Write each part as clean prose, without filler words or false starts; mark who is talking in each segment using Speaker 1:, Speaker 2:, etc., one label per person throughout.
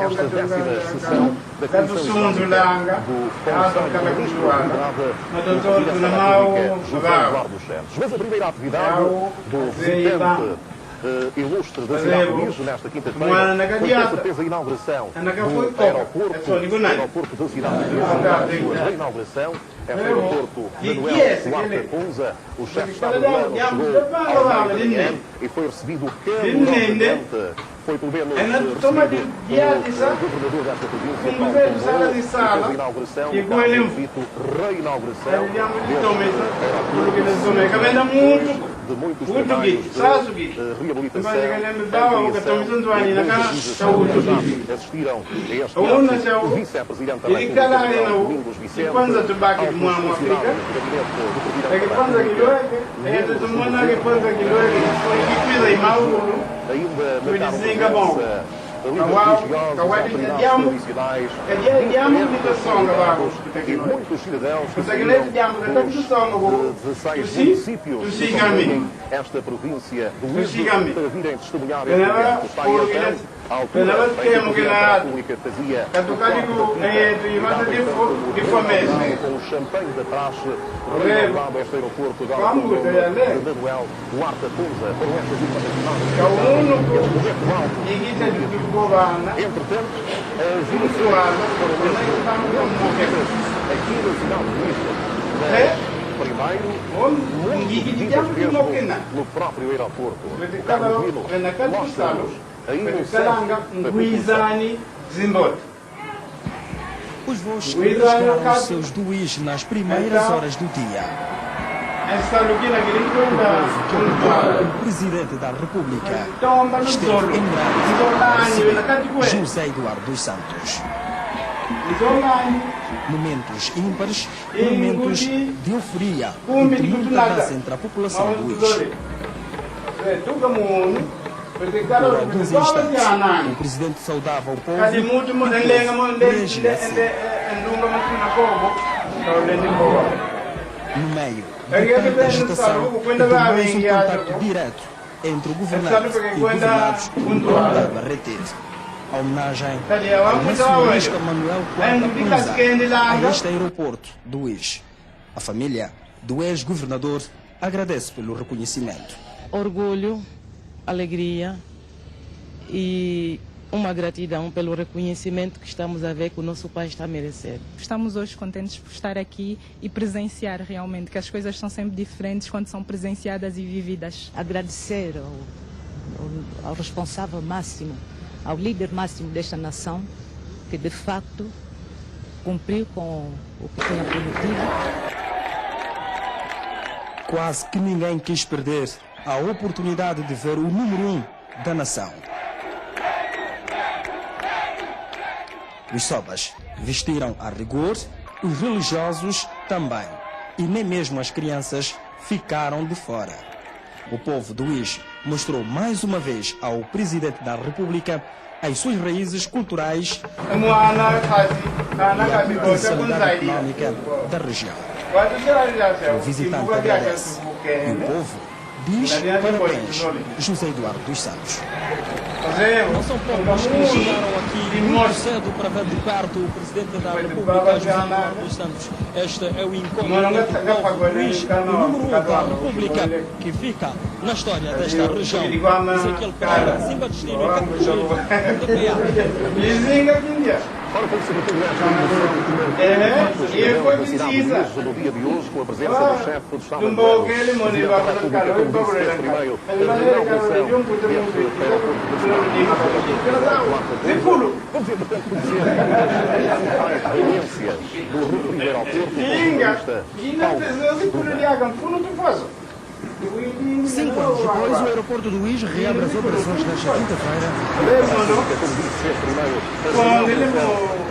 Speaker 1: esta 10ª sessão da Comissão Islâmica do Conselho de Ministros, liderada pelo Presidente da República, José Eduardo Santos. Mas a primeira atividade do visitante ilustre da cidade de Luís, nesta quinta-feira, foi com certeza a inauguração do aeroporto da cidade de Luís, a sua reinauguração. Este aeroporto, Manuel Duarte Ponza, o chefe de Estado angolano, chegou ao meio e foi recebido calorosamente. Foi pelo menos recebido pelo governador desta província, Paulo Pombo, e fez a inauguração, o dito reinauguração deste aeroporto, de muitos trabalhos de reabilitação, assistiram a este ato o vice-presidente da República, Domingos Vicente, ao funcionário do gabinete do presidente da República, ainda marcaram presença religiosa, autoridades tradicionais, e muitos cidadãos que saíram dos 16 municípios que compõem esta província do Luís para virem testemunhar este evento. Está aí então a altura em que o Presidente da República fazia com o champanhe da praxe, renovado este aeroporto de Manuel Duarte Ponza foram estas internacionais. Entretanto, as iniciativas foram aqui na cidade de Luís. Primeiro, muitas vezes no próprio aeroporto. O Carlos Vino mostra-nos ainda o centro.
Speaker 2: Os voos chegaram aos seus Luís nas primeiras horas do dia. O Presidente da República esteve em grande para receber José Eduardo dos Santos. Momentos ímpares, momentos de euforia e de muita dança entre a população do Luís. Por alguns instantes, o Presidente saudava o povo e reagia assim. No meio de tanta agitação, tornou-se um contato direto entre o governante e o governados da Barretet. A homenagem ao nacionalista Manuel Duarte Ponza a este aeroporto do Luís. A família do ex-governador agradece pelo reconhecimento.
Speaker 3: Orgulho, alegria e uma gratidão pelo reconhecimento que estamos a ver que o nosso país está a merecer.
Speaker 4: Estamos hoje contentes por estar aqui e presenciar realmente que as coisas são sempre diferentes quando são presenciadas e vividas.
Speaker 5: Agradecer ao responsável máximo, ao líder máximo desta nação, que de facto cumpriu com o que tinha prometido.
Speaker 2: Quase que ninguém quis perder a oportunidade de ver o número 1 da nação. Os sobas vestiram a rigor, os religiosos também. E nem mesmo as crianças ficaram de fora. O povo do Luís mostrou mais uma vez ao Presidente da República as suas raízes culturais e a potencialidade econômica da região. O visitante agradece e o povo diz parabéns, José Eduardo dos Santos.
Speaker 6: Não são poucos que chegaram aqui muito cedo para ver de perto o Presidente da República, José Eduardo dos Santos. Este é o encontro entre o povo do Luís, o número 1 da República, que fica na história desta região. Ezequiel Pereira, Simba Destino, Capuchinho,
Speaker 1: Ora, foi sobretudo esta e foi precisa no dia de hoje, com a presença do chefe do Estado angolano, Presidente da República, como disse neste e-mail, a inauguração deste aeroporto da cidade. Vamos, entretanto, conhecer as referências do referido aeroporto com o jornalista Paulo Duarte.
Speaker 2: 5 anos depois, o aeroporto do Luís reabre as operações nesta quinta-feira.
Speaker 1: Como disse este e-mail,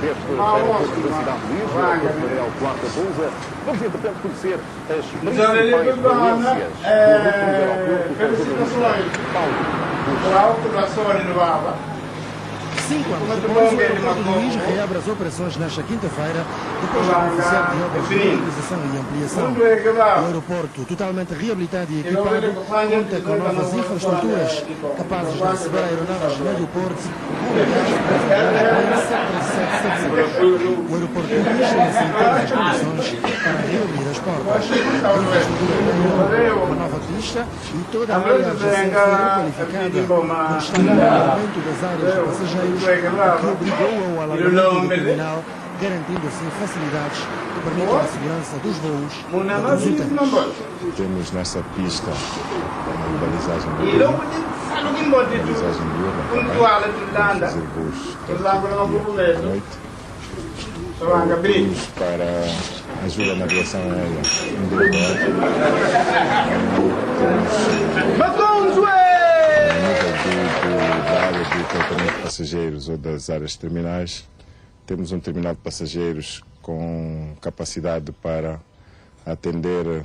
Speaker 1: deste aeroporto da cidade de Luís, o aeroporto Manuel Duarte Ponza. Vamos, entretanto, conhecer as principais referências do referido aeroporto com o jornalista Paulo Duarte.
Speaker 2: 5 anos depois, o aeroporto do Luís reabre as operações nesta quinta-feira, depois de beneficiar de obras de modernização e ampliação. O aeroporto, totalmente reabilitado e equipado, conta com novas infraestruturas capazes de receber aeronaves de médio porte, o aeroporto do Luís tem assim todas as condições para reabrir as portas. A infraestrutura uma nova pista e toda a área adjacente foi requalificada por estar no aumento das áreas de passageiros, o que obrigou ao alargamento do terminal, garantindo assim facilidades que permitem a segurança dos voos utentes.
Speaker 7: Temos nessa pista uma urbanização de urba, fazer voos à noite. Temos para ajuda na aviação aérea da área de tratamento de passageiros ou das áreas terminais. Temos um terminal de passageiros com capacidade para atender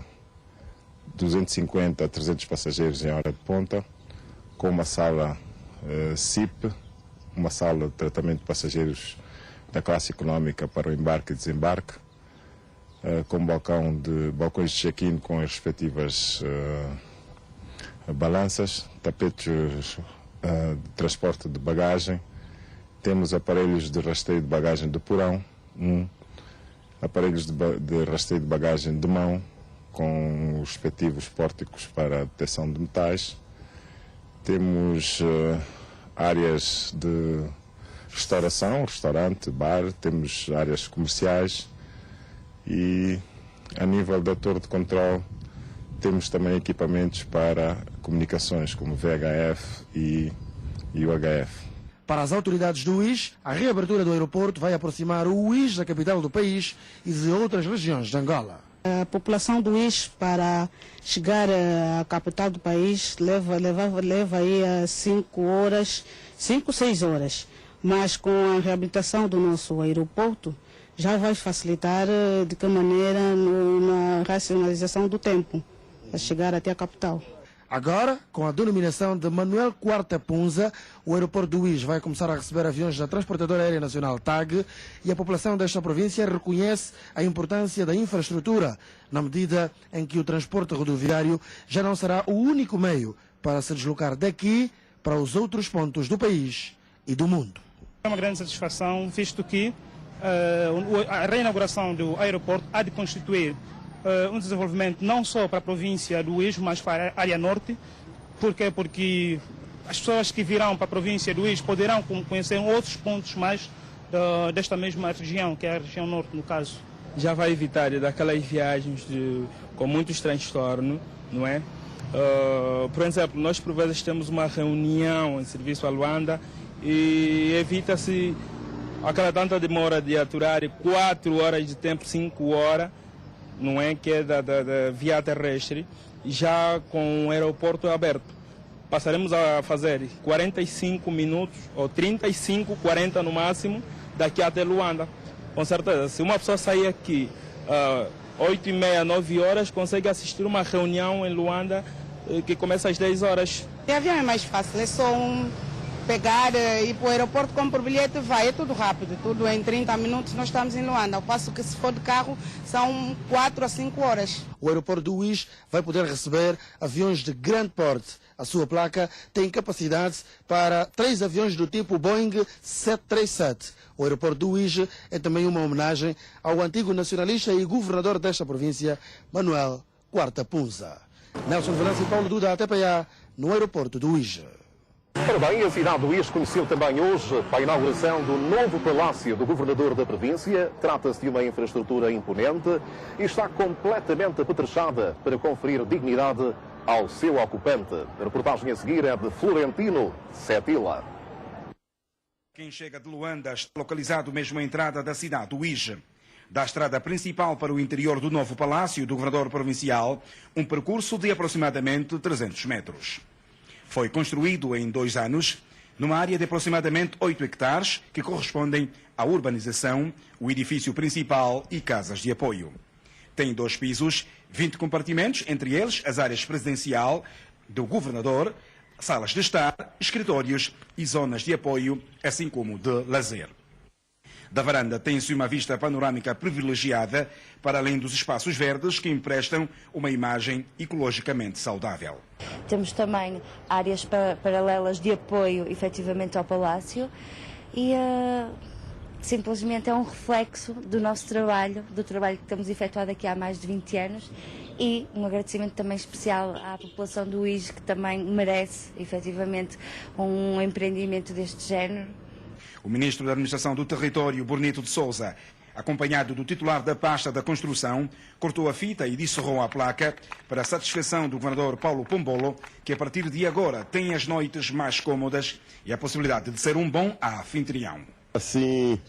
Speaker 7: 250 a 300 passageiros em hora de ponta, com uma sala SIP, uma sala de tratamento de passageiros da classe económica para o embarque e desembarque, com balcões de check-in com as respectivas balanças, tapetes de transporte de bagagem. Temos aparelhos de rastreio de bagagem de porão, aparelhos de rastreio de bagagem de mão, com os respectivos pórticos para a detecção de metais. Temos áreas de restauração, restaurante, bar, temos áreas comerciais e a nível da torre de controle temos também equipamentos para comunicações como VHF e UHF.
Speaker 2: Para as autoridades do UIS, a reabertura do aeroporto vai aproximar o UIS da capital do país e de outras regiões de Angola.
Speaker 8: A população do UIS para chegar à capital do país leva aí 5 horas, 5, 6 horas. Mas com a reabilitação do nosso aeroporto já vai facilitar de que maneira na racionalização do tempo a chegar até a capital.
Speaker 2: Agora, com a denominação de Manuel Quarta Punza, o aeroporto do UIS vai começar a receber aviões da Transportadora Aérea Nacional TAG e a população desta província reconhece a importância da infraestrutura, na medida em que o transporte rodoviário já não será o único meio para se deslocar daqui para os outros pontos do país e do mundo.
Speaker 9: É uma grande satisfação, visto que a reinauguração do aeroporto há de constituir um desenvolvimento não só para a província do UIS, mas para a área norte. Por quê? Porque as pessoas que virão para a província do UIS poderão conhecer outros pontos mais desta mesma região, que é a região norte, no caso.
Speaker 6: Já vai evitar daquelas viagens com muitos transtornos, não é? Por exemplo, nós por vezes temos uma reunião em serviço a Luanda e evita-se aquela tanta demora de aturar 4 horas de tempo, 5 horas, não é, que é da via terrestre, já com o aeroporto aberto. Passaremos a fazer 45 minutos, ou 35, 40 no máximo, daqui até Luanda. Com certeza, se uma pessoa sair aqui 8h30, 9 horas, consegue assistir uma reunião em Luanda que começa às 10 horas.
Speaker 8: De avião é mais fácil, é só pegar, ir para o aeroporto, compra o bilhete e vai, é tudo rápido, tudo em 30 minutos nós estamos em Luanda, ao passo que se for de carro são 4 a 5 horas.
Speaker 2: O aeroporto do UIS vai poder receber aviões de grande porte. A sua placa tem capacidade para 3 aviões do tipo Boeing 737. O aeroporto do UIS é também uma homenagem ao antigo nacionalista e governador desta província, Manuel Quarta Punza. Nelson Velança e Paulo Duda, a TPA, no aeroporto do UIS.
Speaker 10: Ora bem, a cidade do UIS conheceu também hoje a inauguração do novo palácio do governador da província. Trata-se de uma infraestrutura imponente e está completamente apetrechada para conferir dignidade ao seu ocupante. A reportagem a seguir é de Florentino Setila.
Speaker 11: Quem chega de Luanda está localizado mesmo à entrada da cidade do UIS. Da estrada principal para o interior do novo palácio do governador provincial, um percurso de aproximadamente 300 metros. Foi construído em 2 anos, numa área de aproximadamente 8 hectares, que correspondem à urbanização, o edifício principal e casas de apoio. Tem 2 pisos, 20 compartimentos, entre eles as áreas presidencial do governador, salas de estar, escritórios e zonas de apoio, assim como de lazer. Da varanda tem-se uma vista panorâmica privilegiada, para além dos espaços verdes que emprestam uma imagem ecologicamente saudável.
Speaker 12: Temos também áreas paralelas de apoio, efetivamente, ao Palácio e simplesmente é um reflexo do nosso trabalho, do trabalho que temos efetuado aqui há mais de 20 anos e um agradecimento também especial à população do IJ, que também merece, efetivamente, um empreendimento deste género.
Speaker 11: O ministro da Administração do Território, Bonito de Sousa, acompanhado do titular da pasta da Construção, cortou a fita e dissolveu a placa para a satisfação do governador Paulo Pombolo, que a partir de agora tem as noites mais cômodas e a possibilidade de ser um bom anfitrião.
Speaker 13: Assim,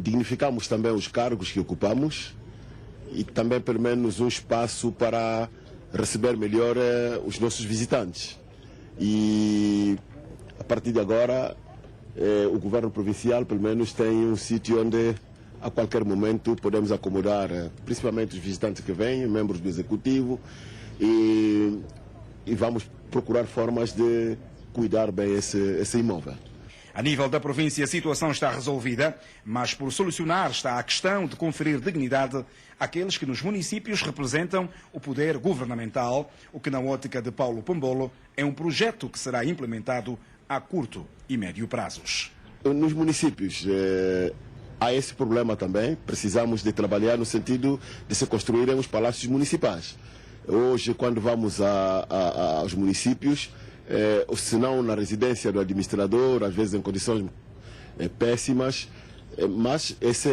Speaker 13: dignificamos também os cargos que ocupamos e também pelo menos um espaço para receber melhor os nossos visitantes. E a partir de agora, o governo provincial pelo menos tem um sítio onde a qualquer momento podemos acomodar principalmente os visitantes que vêm, membros do executivo, e vamos procurar formas de cuidar bem esse imóvel.
Speaker 11: A nível da província, a situação está resolvida, mas por solucionar está a questão de conferir dignidade àqueles que nos municípios representam o poder governamental, o que na ótica de Paulo Pombolo é um projeto que será implementado a curto e médio prazos.
Speaker 13: Nos municípios há esse problema também, precisamos de trabalhar no sentido de se construírem os palácios municipais. Hoje, quando vamos aos municípios, se não na residência do administrador, às vezes em condições péssimas, mas esse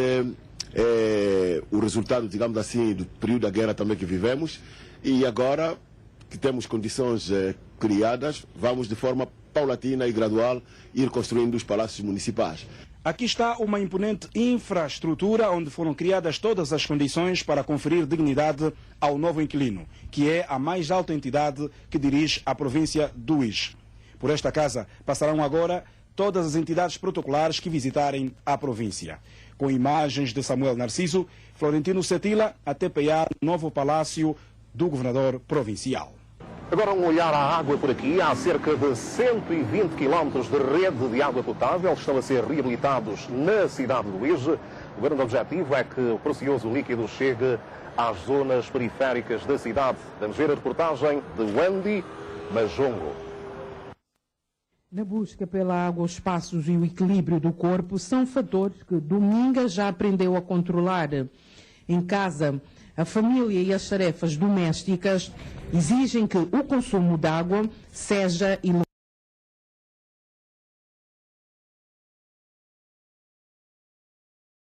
Speaker 13: é o resultado, digamos assim, do período da guerra também que vivemos, e agora que temos condições criadas, vamos de forma paulatina e gradual ir construindo os palácios municipais.
Speaker 11: Aqui está uma imponente infraestrutura onde foram criadas todas as condições para conferir dignidade ao novo inquilino, que é a mais alta entidade que dirige a província do IJ. Por esta casa passarão agora todas as entidades protocolares que visitarem a província. Com imagens de Samuel Narciso, Florentino Setila, a TPA, novo palácio do governador provincial.
Speaker 10: Agora um olhar à água por aqui. Há cerca de 120 quilómetros de rede de água potável que estão a ser reabilitados na cidade do IJ. O grande objetivo é que o precioso líquido chegue às zonas periféricas da cidade. Vamos ver a reportagem de Wendy Majongo.
Speaker 14: Na busca pela água, os espaços e o equilíbrio do corpo são fatores que Dominga já aprendeu a controlar. Em casa, a família e as tarefas domésticas exigem que o consumo de água seja